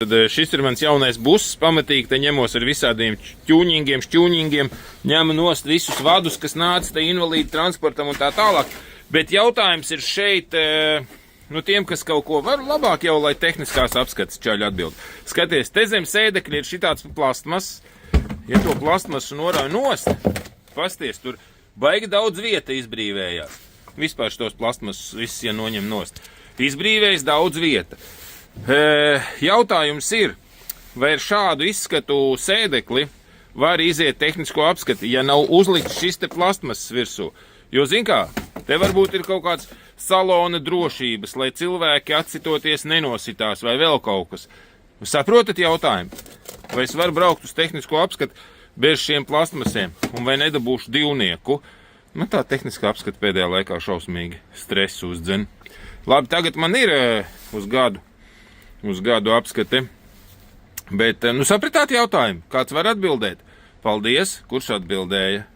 Tad šis ir mans jaunais buss, pamatīgi te ņemos ar visādiem šķūņingiem, ņemu nost visus vadus, kas nāca te invalīdu transportam un tā tālāk. Bet jautājums ir šeit, nu tiem, kas kaut ko var labāk jau, lai tehniskās apskates čaļi atbild. Skaties, te zem sēdekļi ir šitāds plastmas, ja to plastmasu norauj nost, pasties, tur baigi daudz vieta izbrīvējās. Vispār šitos plastmasus viss, ja noņem nost. Izbrīvējas daudz vieta. Jautājums ir, vai ar šādu izskatu sēdekli var iziet tehnisko apskati, ja nav uzlikts šis te plastmasas virsū. Jo, zin kā, te varbūt ir kaut kāds salona drošības, lai cilvēki atsitoties nenositās vai vēl kaut kas. Saprotat jautājumu? Vai es varu braukt uz tehnisko apskati bez šiem plastmasiem un vai nedabūšu divnieku? Man tā tehniskā apskata pēdējā laikā šausmīgi stresu uzdzen. Labi, tagad man ir uz gadu apskate, bet, nu sapratāt jautājumu, kāds var atbildēt? Paldies, kurš atbildēja?